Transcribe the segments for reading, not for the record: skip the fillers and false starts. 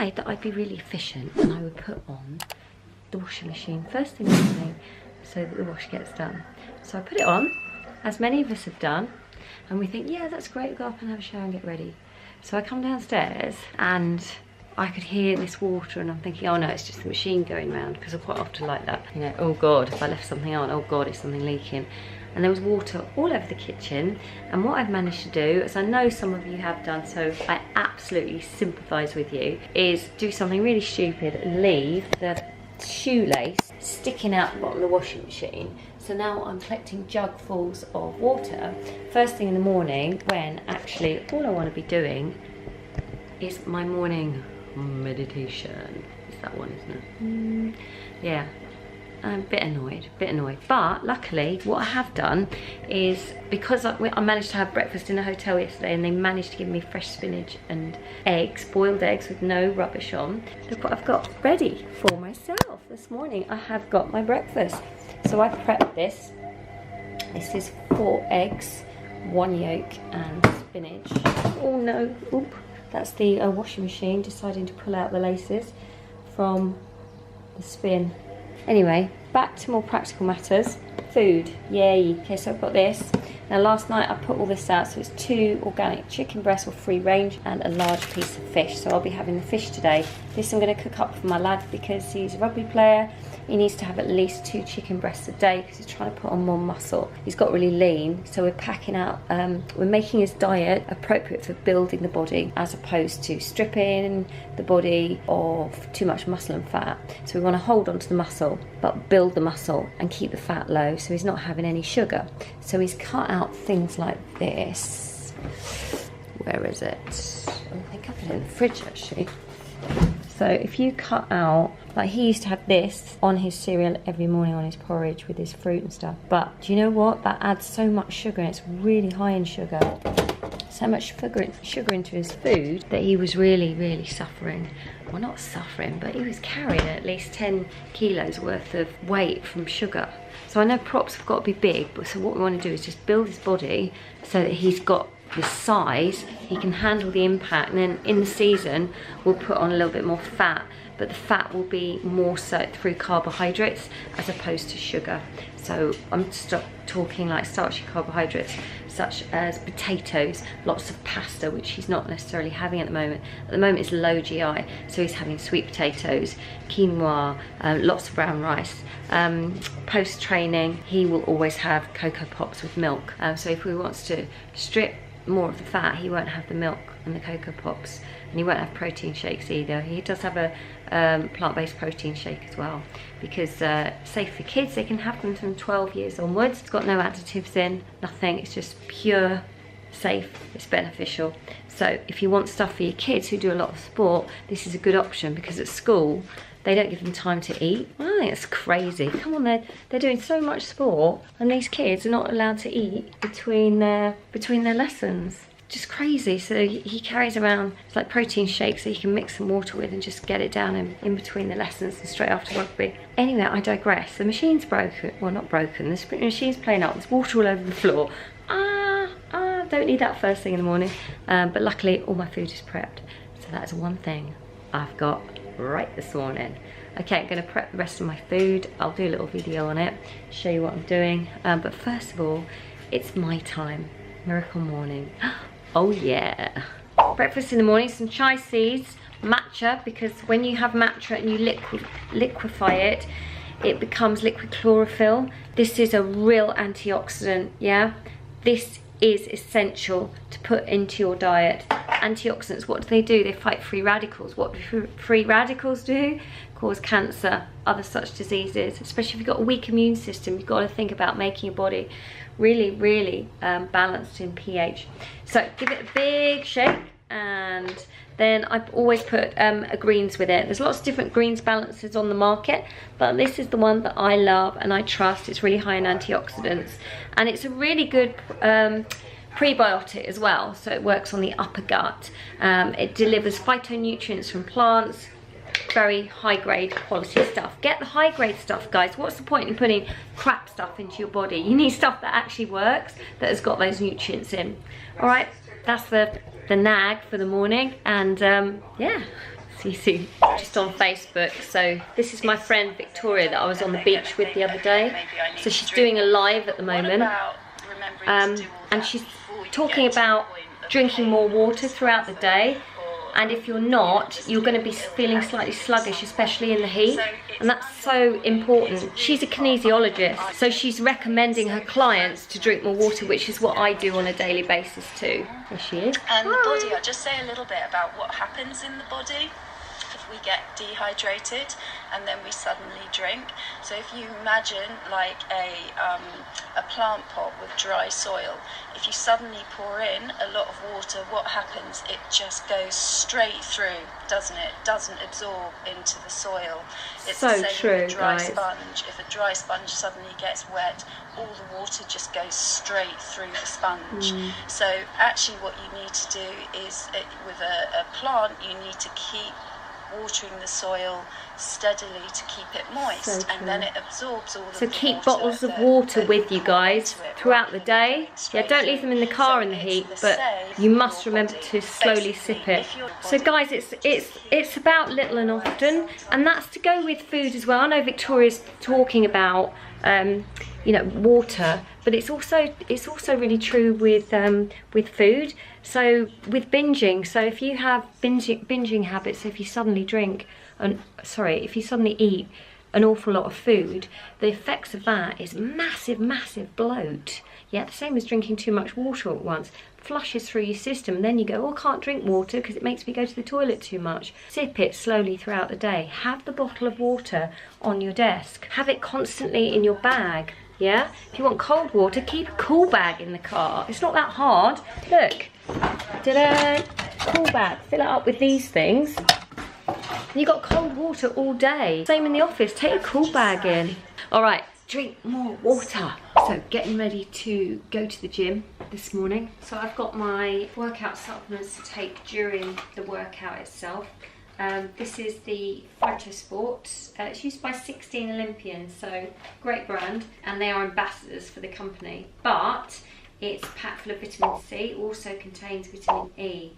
decide that I'd be really efficient and I would put on the washing machine first thing in the morning so that the wash gets done. So I put it on, as many of us have done, and we think, yeah, that's great, go up and have a shower and get ready. So I come downstairs and I could hear this water and I'm thinking, oh no, it's just the machine going round, because I quite often like that. You know, oh God, if I left something on, oh God, it's something leaking. And there was water all over the kitchen. And what I've managed to do, as I know some of you have done, so I absolutely sympathise with you, is do something really stupid and leave the shoelace sticking out the bottom of the washing machine. So now I'm collecting jugfuls of water first thing in the morning, when actually all I want to be doing is my morning meditation. It's that one, isn't it? Yeah. I'm a bit annoyed, but luckily what I have done is, because I managed to have breakfast in a hotel yesterday and they managed to give me fresh spinach and eggs, boiled eggs with no rubbish on. Look what I've got ready for myself this morning. I have got my breakfast. So I prepped this. This is 4 eggs, 1 yolk and spinach. Oh no, oop, that's the washing machine deciding to pull out the laces from the spin. Anyway, back to more practical matters. Food, yay. Okay, so I've got this. Now last night I put all this out, so it's 2 organic chicken breasts or free range and a large piece of fish. So I'll be having the fish today. This I'm going to cook up for my lad because he's a rugby player. He needs to have at least 2 chicken breasts a day because he's trying to put on more muscle. He's got really lean, so we're packing out, we're making his diet appropriate for building the body as opposed to stripping the body of too much muscle and fat. So we want to hold on to the muscle but build the muscle and keep the fat low, so he's not having any sugar. So he's cut out things like this. Where is it? Oh, I think I put it in the fridge actually. So if you cut out, like he used to have this on his cereal every morning on his porridge with his fruit and stuff. But do you know what? That adds so much sugar and it's really high in sugar. So much sugar into his food that he was really, really suffering. Well, not suffering, but he was carrying at least 10 kilos worth of weight from sugar. So I know props have got to be big, but so what we want to do is just build his body so that he's got this size, he can handle the impact, and then in the season we'll put on a little bit more fat, but the fat will be more so through carbohydrates as opposed to sugar. So I'm talking like starchy carbohydrates such as potatoes, lots of pasta, which he's not necessarily having at the moment. At the moment it's low GI, so he's having sweet potatoes, quinoa, lots of brown rice. Post-training he will always have Cocoa Pops with milk. So if he wants to strip more of the fat, he won't have the milk and the Cocoa Pops, and he won't have protein shakes either. He does have a plant-based protein shake as well, because safe for kids, they can have them from 12 years onwards. It's got no additives in, nothing, it's just pure, safe, it's beneficial. So if you want stuff for your kids who do a lot of sport, this is a good option, because at school they don't give them time to eat. I think it's crazy. Come on, they're doing so much sport and these kids are not allowed to eat between their lessons. Just crazy. So he carries around, it's like protein shakes that he can mix some water with and just get it down in between the lessons and straight after rugby. Anyway, I digress. The machine's broken. Well, not broken. The machine's playing up. There's water all over the floor. Don't need that first thing in the morning. But luckily all my food is prepped. So that's one thing I've got right this morning. Okay, I'm going to prep the rest of my food. I'll do a little video on it, show you what I'm doing. But first of all, it's my time. Miracle morning. Oh yeah. Breakfast in the morning, some chai seeds, matcha, because when you have matcha and you liquefy it, it becomes liquid chlorophyll. This is a real antioxidant, yeah? This is essential to put into your diet. Antioxidants, what do? They fight free radicals. What do free radicals do? Cause cancer, other such diseases. Especially if you've got a weak immune system, you've got to think about making your body really, really balanced in pH. So give it a big shake, and then I've always put a greens with it. There's lots of different greens balances on the market, but this is the one that I love and I trust. It's really high in antioxidants, and it's a really good prebiotic as well, so it works on the upper gut. It delivers phytonutrients from plants, very high grade quality stuff. Get the high grade stuff, guys. What's the point in putting crap stuff into your body? You need stuff that actually works, that has got those nutrients in. All right, that's the nag for the morning, and yeah, see just on Facebook. So this is my friend Victoria that I was on the beach with the other day. So she's doing a live at the moment, and she's talking about drinking more water throughout the day. And if you're not, you're going to be feeling slightly sluggish, especially in the heat. And that's so important. She's a kinesiologist, so she's recommending her clients to drink more water, which is what I do on a daily basis too. There she is. And the body, I'll just say a little bit about what happens in the body if we get dehydrated and then we suddenly drink. So if you imagine like a plant pot with dry soil, if you suddenly pour in a lot of water, what happens? It just goes straight through, doesn't it? It doesn't absorb into the soil. It's so the same true, with a dry guys. sponge. If a dry sponge suddenly gets wet, all the water just goes straight through the sponge. So actually what you need to do is, with a plant, you need to keep watering the soil steadily to keep it moist, and then it absorbs all of the water. So keep bottles of water with you guys throughout the day. Yeah, don't leave them in the car in the heat, but you must remember to slowly sip it. So guys, it's about little and often, and that's to go with food as well. I know Victoria's talking about you know, water, but it's also really true with food. So with binging, so if you have binging habits, if you suddenly if you suddenly eat an awful lot of food, the effects of that is massive bloat. Yeah, the same as drinking too much water at once. Flushes through your system, and then you go, oh, I can't drink water because it makes me go to the toilet too much. Sip it slowly throughout the day. Have the bottle of water on your desk. Have it constantly in your bag. Yeah, if you want cold water, keep a cool bag in the car. It's not that hard. Look, ta-da, cool bag. Fill it up with these things. You got cold water all day. Same in the office. Take a cool bag in. All right, drink more water. So getting ready to go to the gym this morning. So I've got my workout supplements to take during the workout itself. This is the Phytosport. It's used by 16 Olympians, so great brand, and they are ambassadors for the company. But it's packed full of vitamin C, also contains vitamin E,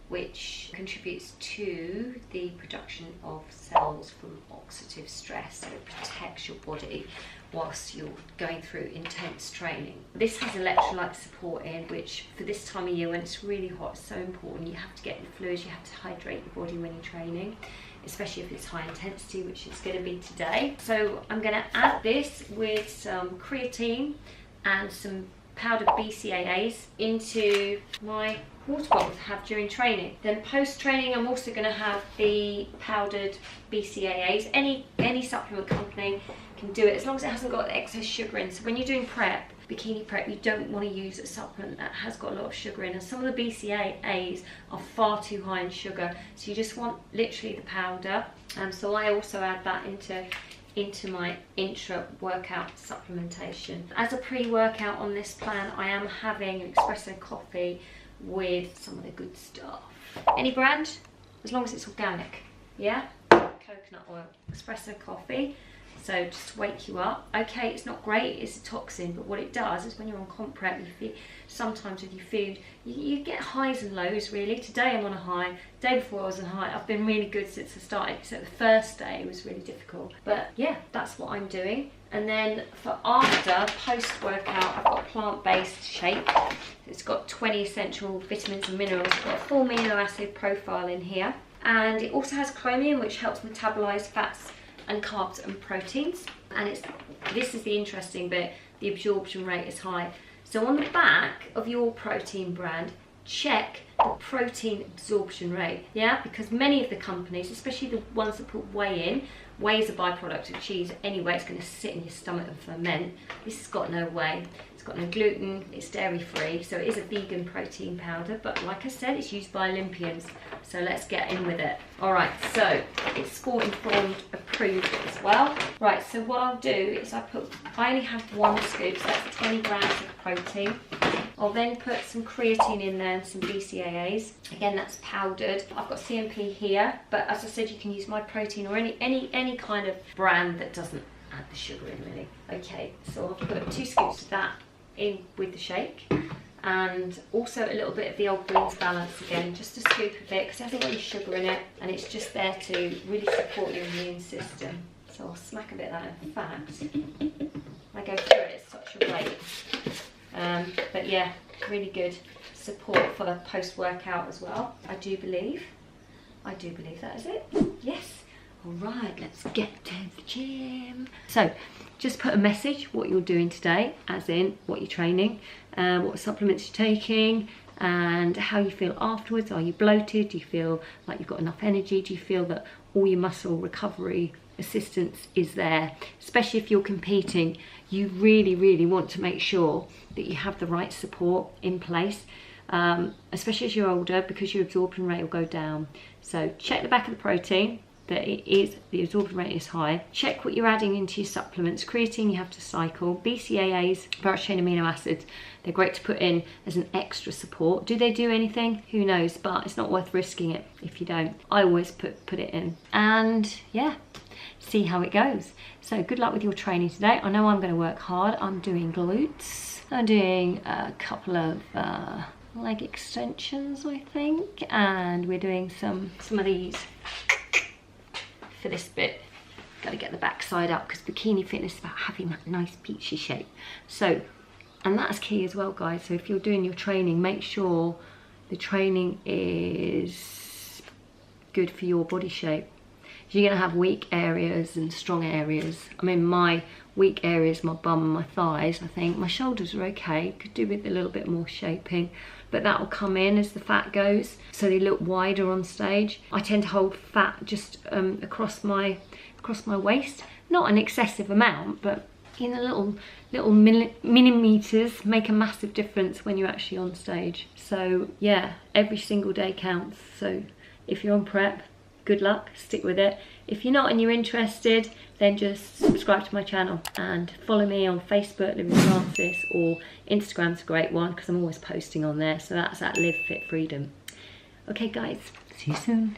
which contributes to the production of cells from oxidative stress, so it protects your body whilst you're going through intense training. This has electrolyte support in, which for this time of year when it's really hot is so important. You have to get the fluids, you have to hydrate your body when you're training, especially if it's high intensity, which it's going to be today. So I'm going to add this with some creatine and some powdered BCAAs into my water bottle to have during training. Then post training I'm also going to have the powdered BCAAs. Any supplement company can do it as long as it hasn't got excess sugar in. So when you're doing prep, bikini prep, you don't want to use a supplement that has got a lot of sugar in, and some of the BCAAs are far too high in sugar, so you just want literally the powder. So I also add that into my intra-workout supplementation. As a pre-workout on this plan, I am having an espresso coffee with some of the good stuff. Any brand, as long as it's organic, yeah? Coconut oil, espresso coffee. So just to wake you up. Okay, it's not great, it's a toxin, but what it does is when you're on comp prep, you feel, sometimes with your food, you get highs and lows really. Today I'm on a high, the day before I was on a high. I've been really good since I started, so the first day was really difficult. But yeah, that's what I'm doing. And then for after, post-workout, I've got a plant-based shake. It's got 20 essential vitamins and minerals. It's got a full amino acid profile in here. And it also has chromium, which helps metabolize fats and carbs and proteins. And this is the interesting bit, the absorption rate is high. So on the back of your protein brand, check the protein absorption rate, yeah? Because many of the companies, especially the ones that put whey in, whey is a byproduct of cheese anyway, it's going to sit in your stomach and ferment. This has got no whey, it's got no gluten, it's dairy free, so it is a vegan protein powder, but like I said, it's used by Olympians, so let's get in with it. Alright, so it's Sport Informed approved as well. Right, so what I'll do is I only have 1 scoop, so that's 20 grams of protein. I'll then put some creatine in there and some BCAAs. Again, that's powdered. I've got CMP here, but as I said, you can use my protein or any kind of brand that doesn't add the sugar in really. Okay, so I'll put 2 scoops of that in with the shake. and also a little bit of the old greens balance again, just a scoop of it because it hasn't got any sugar in it and it's just there to really support your immune system. So I'll smack a bit of that. In fact, I go through it at such a rate. But yeah, really good support for the post-workout as well. I do believe that is it. Yes. All right, let's get to the gym. So just put a message what you're doing today, as in what you're training, what supplements you're taking, and how you feel afterwards. Are you bloated? Do you feel like you've got enough energy? Do you feel that all your muscle recovery assistance is there? Especially if you're competing, you really want to make sure that you have the right support in place, especially as you're older, because your absorption rate will go down. So check the back of the protein, that the absorption rate is high. Check what you're adding into your supplements. Creatine you have to cycle. BCAAs, branched chain amino acids, they're great to put in as an extra support. Do they do anything? Who knows, but it's not worth risking it if you don't. I always put it in, and yeah, see how it goes. So good luck with your training today. I know I'm going to work hard. I'm doing glutes. I'm doing a couple of leg extensions, I think, and we're doing some of these for this bit. Got to get the back side up because bikini fitness is about having that nice peachy shape. So, and that's key as well, guys. So if you're doing your training, make sure the training is good for your body shape. You're going to have weak areas and strong areas. I mean, my weak areas, my bum and my thighs, I think. My shoulders are okay, could do with a little bit more shaping, but that will come in as the fat goes, so they look wider on stage. I tend to hold fat just across my waist, not an excessive amount, but in a little millimeters make a massive difference when you're actually on stage. So yeah, every single day counts. So if you're on prep, good luck, stick with it. If you're not and you're interested, then just subscribe to my channel and follow me on Facebook, Livia Francis, or Instagram's a great one because I'm always posting on there. So that's at Live Fit Freedom. Okay guys, see you soon.